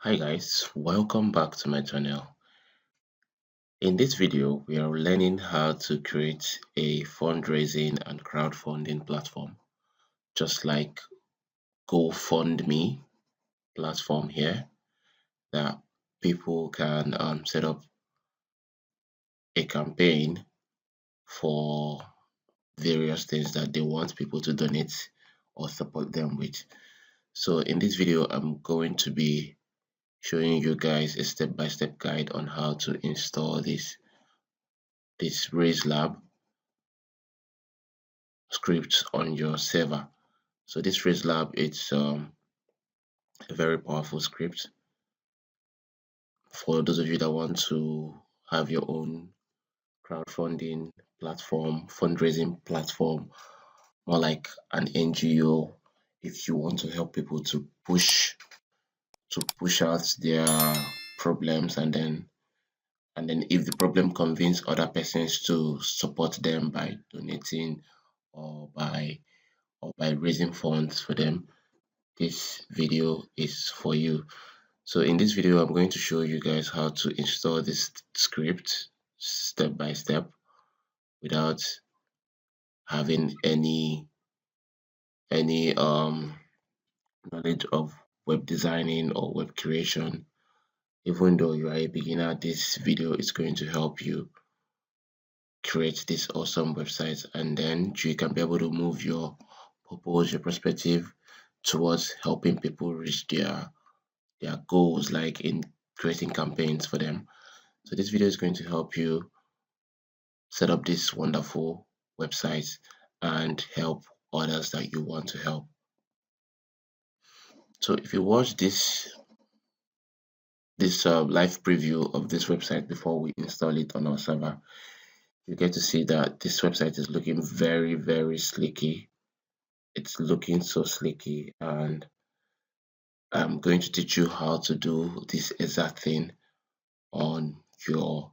Hi guys, welcome back to my channel. In this video, we are learning how to create a fundraising and crowdfunding platform, just like GoFundMe platform here, that people can set up a campaign for various things that they want people to donate or support them with. So in this video, I'm going to be showing you guys a step-by-step guide on how to install this Raise Lab script on your server. So this Raise Lab, it's a very powerful script for those of you that want to have your own crowdfunding platform, fundraising platform, more like an NGO. If you want to help people to push out their problems, and then if the problem convince other persons to support them by donating or by raising funds for them, this video is for you. So in this video, I'm going to show you guys how to install this script step by step without having any knowledge of web designing or web creation. Even though you are a beginner, this video is going to help you create this awesome website, and then you can be able to move your purpose, your perspective towards helping people reach their goals, like in creating campaigns for them. So this video is going to help you set up this wonderful website and help others that you want to help. So if you watch this live preview of this website before we install it on our server, you get to see that this website is looking very, very slicky. It's looking so slicky, and I'm going to teach you how to do this exact thing on your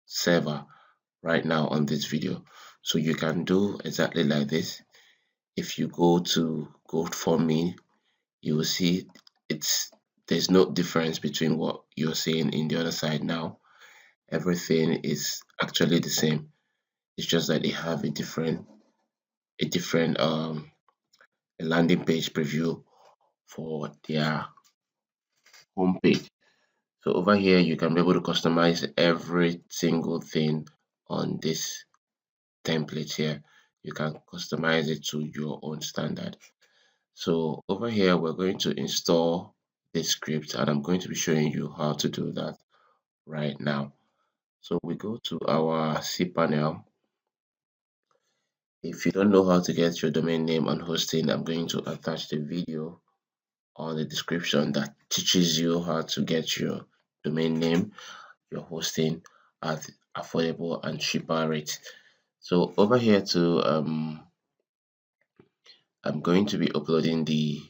server right now on this video. So you can do exactly like this. If you go to GoFundMe, you will see there's no difference between what you're seeing in the other side now. Everything is actually the same. It's just that they have a different landing page preview for their homepage. So over here, you can be able to customize every single thing on this template here. You can customize it to your own standard. So over here, we're going to install this script, and I'm going to be showing you how to do that right now. So we go to our cPanel. If you don't know how to get your domain name and hosting, I'm going to attach the video on the description that teaches you how to get your domain name, your hosting at affordable and cheaper rates. So over here I'm going to be uploading the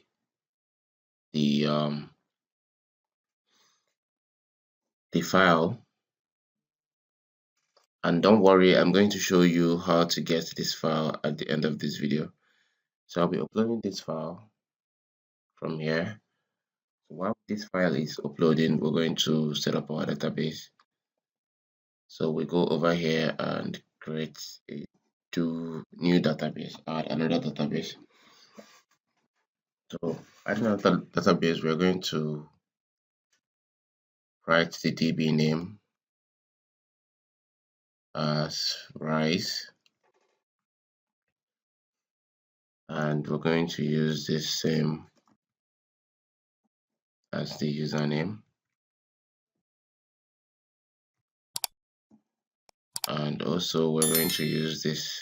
file, and don't worry, I'm going to show you how to get this file at the end of this video. So I'll be uploading this file from here. So while this file is uploading, we're going to set up our database. So we go over here and create a new database, add another database. So adding another database, we're going to write the DB name as Rise, and we're going to use this same as the username, and also we're going to use this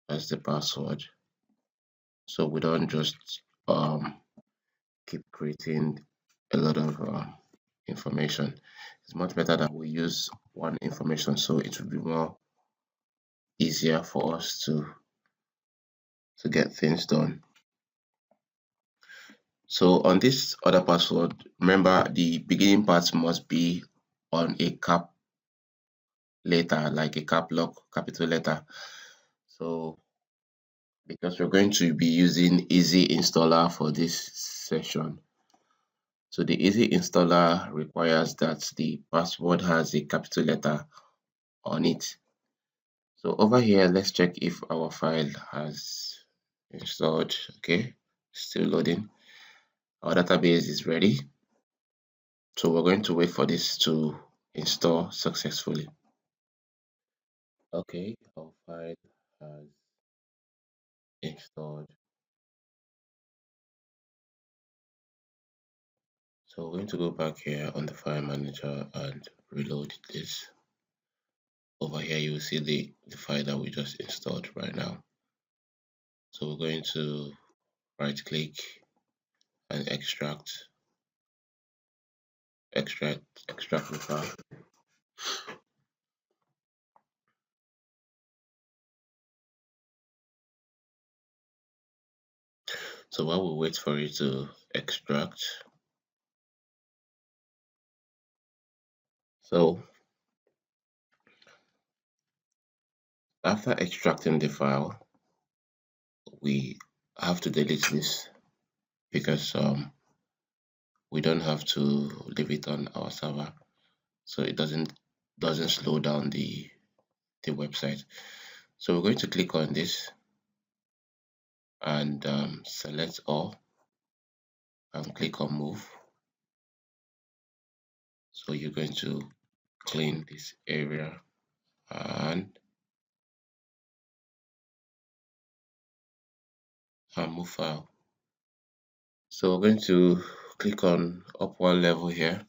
as the password, so we don't just keep creating a lot of information. It's much better that we use one information, so it will be more easier for us to get things done. So on this other password, remember the beginning part must be on a cap letter, like a cap lock capital letter. So because we're going to be using easy installer for this session, So the easy installer requires that the password has a capital letter on it. So over here, let's check if our file has installed. Okay, still loading. Our database is ready. So we're going to wait for this to install successfully. Okay, our file has installed. So we're going to go back here on the file manager and reload this. Over here, you will see the file that we just installed right now. So we're going to right click and extract the file. So while we wait for it to extract, so after extracting the file, we have to delete this because we don't have to leave it on our server, so it doesn't slow down the website. So we're going to click on this and select all and click on move. So you're going to clean this area and move file. So we're going to click on up one level here,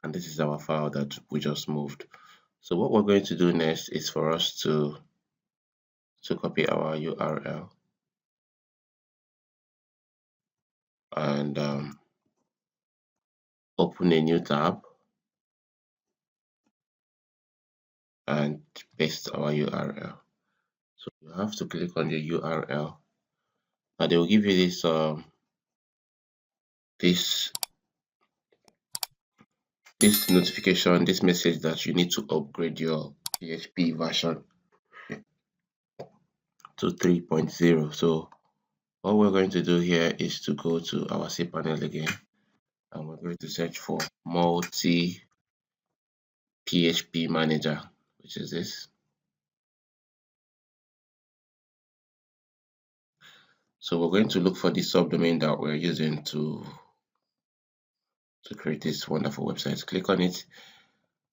and this is our file that we just moved. So what we're going to do next is for us to copy our URL and open a new tab and paste our URL. So you have to click on the URL, and they will give you this notification, this message that you need to upgrade your PHP version to 3.0. So what we're going to do here is to go to our cPanel again, and we're going to search for multi PHP manager, which is this. So we're going to look for the subdomain that we're using to create this wonderful website. Click on it,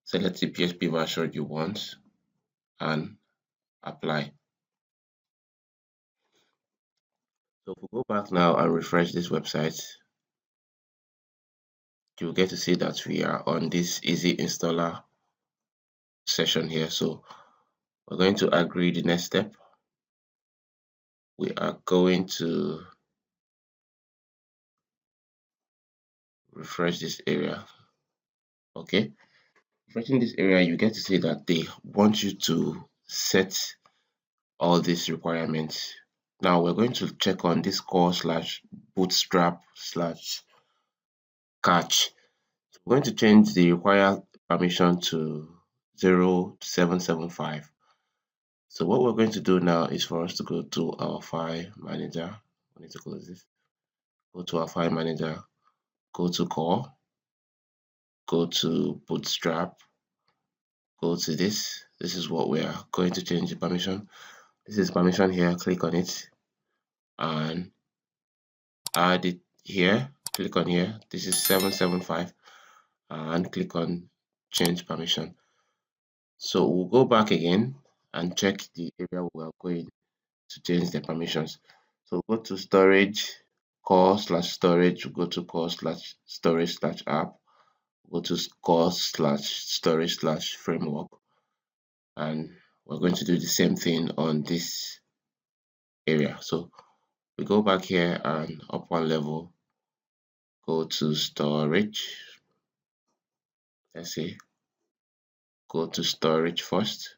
select the PHP version you want, and apply. So if we go back now and refresh this website, you'll get to see that we are on this easy installer session here. So we're going to agree the next step. We are going to refresh this area. Okay, refreshing this area, you get to see that they want you to set all these requirements. Now we're going to check on this core/bootstrap/catch. We're going to change the required permission to 0775. So what we're going to do now is for us to go to our file manager. I need to close this. Go to our file manager, go to core, go to bootstrap, go to this. This is what we are going to change the permission. This is permission here. Click on it and add it here. Click on here. This is 775 and click on change permission. So we'll go back again and check the area we are going to change the permissions. So go to storage, core/storage, go to core/storage/app, go to core/storage/framework, and we're going to do the same thing on this area. So we go back here and up one level, go to storage. Let's see, go to storage first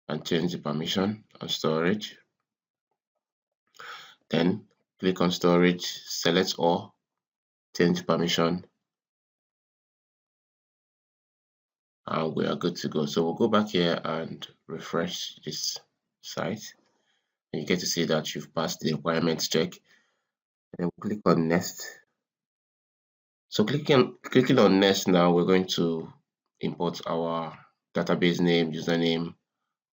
and change the permission on storage. Then click on storage, select all, change permission, and we are good to go. So we'll go back here and refresh this site, and you get to see that you've passed the requirements check. then we'll click on next. So clicking on next now, we're going to import our database name, username,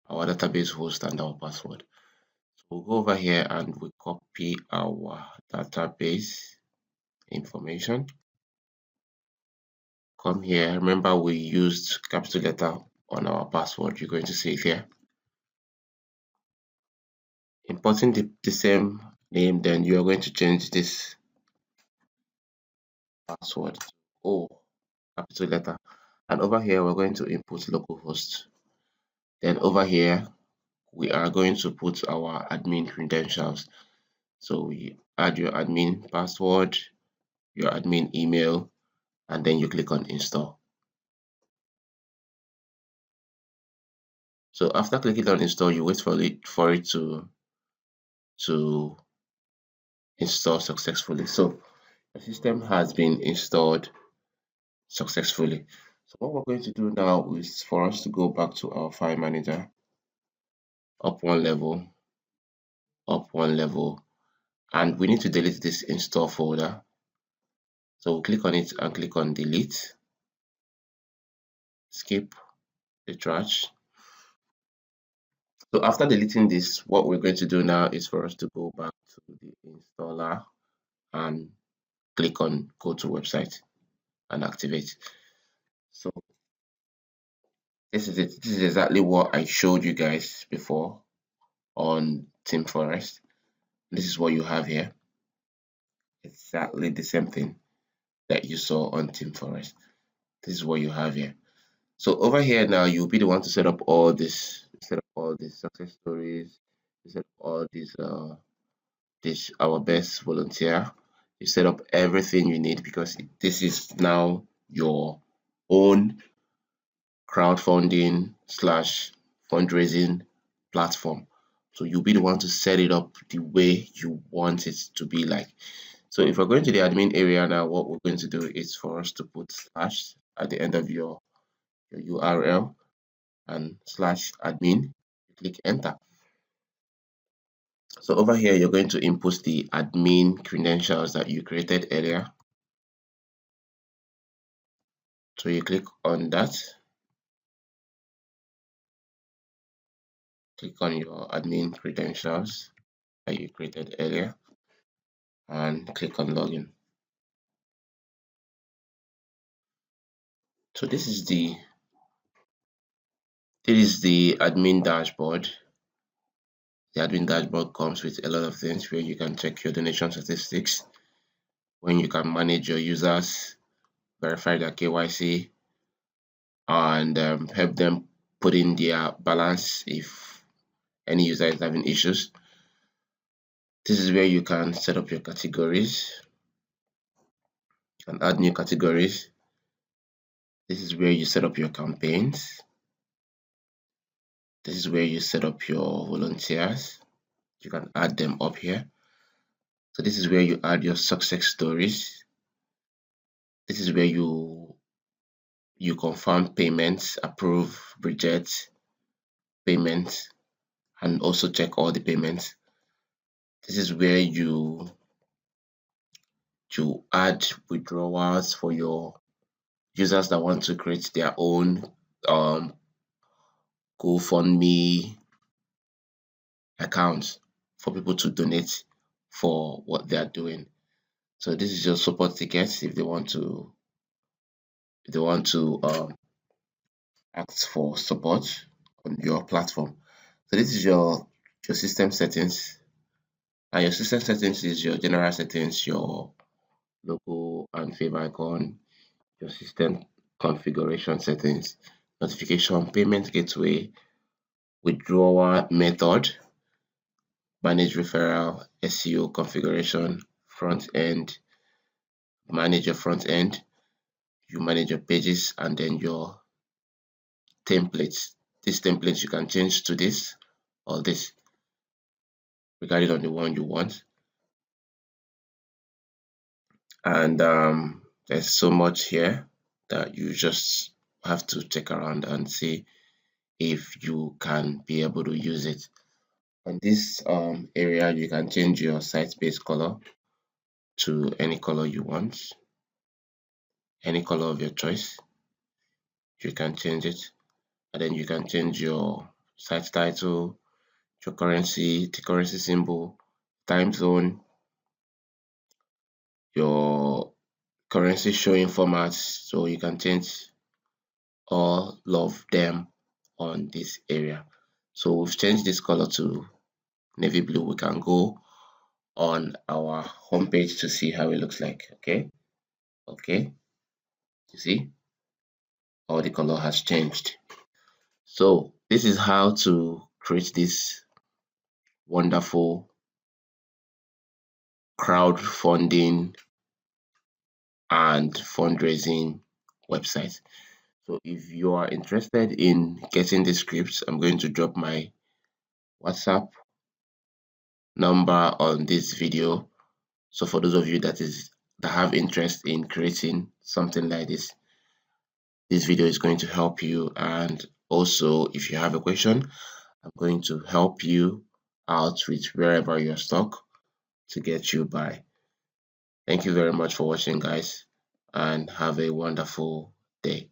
our database host, and our password. So we'll go over here and we copy our database information. Come here. Remember, we used capital letter on our password. You're going to see it here. Importing the same name, then you are going to change this password to O, capital letter. And over here, we're going to input localhost. Then over here, we are going to put our admin credentials. So we add your admin password, your admin email, and then you click on install. So after clicking on install, you wait for it to install successfully. So the system has been installed successfully. So what we're going to do now is for us to go back to our file manager, up one level, and we need to delete this install folder. So we'll click on it and click on delete, skip the trash. So after deleting this, what we're going to do now is for us to go back to the installer and click on go to website and activate. So this is it. This is exactly what I showed you guys before on Team Forest. This is what you have here. Exactly the same thing that you saw on Team Forest. This is what you have here. So over here now, you'll be the one to set up all this, success stories, set up all this our best volunteer. You set up everything you need because this is now your own crowdfunding slash fundraising platform. So you'll be the one to set it up the way you want it to be like. So if we're going to the admin area now, what we're going to do is for us to put slash at the end of your URL and slash admin. Click enter. So over here, you're going to input the admin credentials that you created earlier. So you click on that. Click on your admin credentials that you created earlier and click on login. So this is the admin dashboard. The admin dashboard comes with a lot of things where you can check your donation statistics, when you can manage your users, verify their KYC, and help them put in their balance if any user is having issues. This is where you can set up your categories and add new categories. This is where you set up your campaigns. This is where you set up your volunteers. You can add them up here. So this is where you add your success stories. This is where you confirm payments, approve, reject payments, and also check all the payments. This is where you add withdrawals for your users that want to create their own GoFundMe accounts for people to donate for what they are doing. So this is your support tickets if they want to ask for support on your platform. So this is your system settings, and your system settings is your general settings, your logo and favicon, your system configuration settings, notification, payment gateway, withdrawal method, manage referral, SEO configuration, front end, manage your front end, you manage your pages, and then your templates. These templates you can change to this or this, regarding on the one you want. And there's so much here that you just have to check around and see if you can be able to use it. On this area, you can change your site base color. to any color you want, any color of your choice. You can change it, and then you can change your site title, your currency, the currency symbol, time zone, your currency showing formats, so you can change all of them on this area. So we've changed this color to navy blue. We can go on our homepage to see how it looks like. Okay, you see all the color has changed. So this is how to create this wonderful crowdfunding and fundraising website. So if you are interested in getting the scripts, I'm going to drop my WhatsApp number on this video. So for those of you that have interest in creating something like this video is going to help you. And also, if you have a question, I'm going to help you out with wherever you're stuck to get you by. Thank you very much for watching, guys, and have a wonderful day.